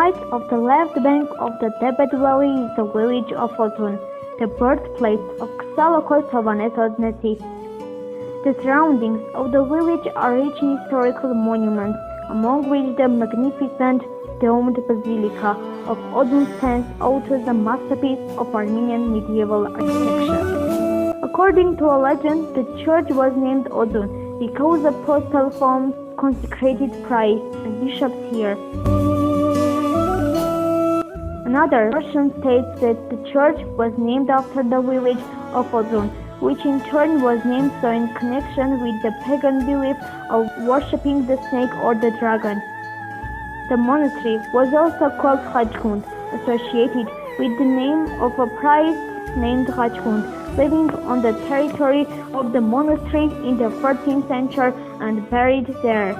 right of the left bank of the Tebet Valley is the village of Odzun, the birthplace of Xalokos Hovanes. The surroundings of the village are rich in historical monuments, among which the magnificent domed basilica of Odzun stands out as a masterpiece of Armenian medieval architecture. According to a legend, the church was named Odzun because the postal forms consecrated priests and bishops here. Another version states that the church was named after the village of Odzun, which in turn was named so in connection with the pagan belief of worshipping the snake or the dragon. The monastery was also called Khachkund, associated with the name of a priest named Khachkund, living on the territory of the monastery in the 13th century and buried there.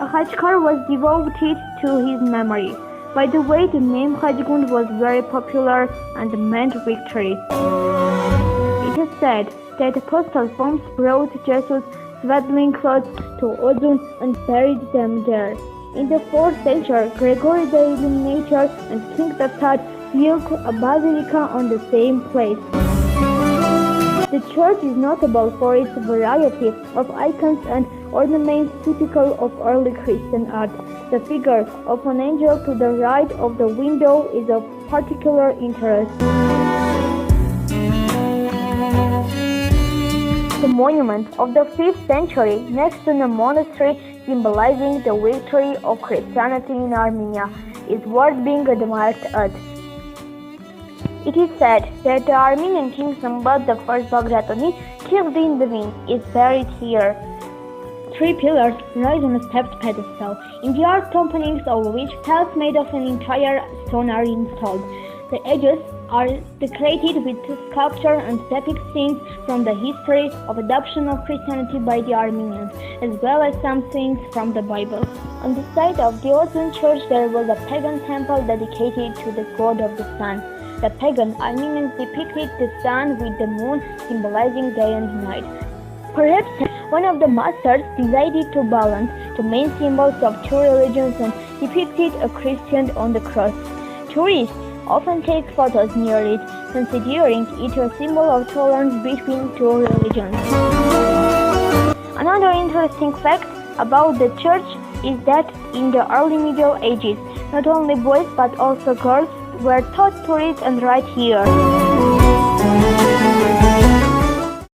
A Khachkar was devoted to his memory. By the way, the name Khachkund was very popular and meant victory. It is said that the postal forms brought Jesus' swaddling clothes to Odzun and buried them there. In the 4th century, Gregory the Illuminator and King Tatar built a basilica on the same place. The church is notable for its variety of icons and ornaments typical of early Christian art. The figure of an angel to the right of the window is of particular interest. The monument of the 5th century next to the monastery, symbolizing the victory of Christianity in Armenia, is worth being admired at. It is said that the Armenian king Zambad I Baghdasaryan, killed in the wind, is buried here. 3 pillars rise on a stepped pedestal, in the arched openings of which tiles made of an entire stone are installed. The edges are decorated with sculpture and depict scenes from the history of adoption of Christianity by the Armenians, as well as some scenes from the Bible. On the site of the Odzun church there was a pagan temple dedicated to the god of the sun. The pagan Armenians depicted the sun with the moon, symbolizing day and night. Perhaps one of the masters decided to balance the main symbols of two religions and depicted a Christian on the cross. Tourists often take photos near it, considering it a symbol of tolerance between two religions. Another interesting fact about the church is that in the early Middle Ages, not only boys but also girls were taught to read and write here.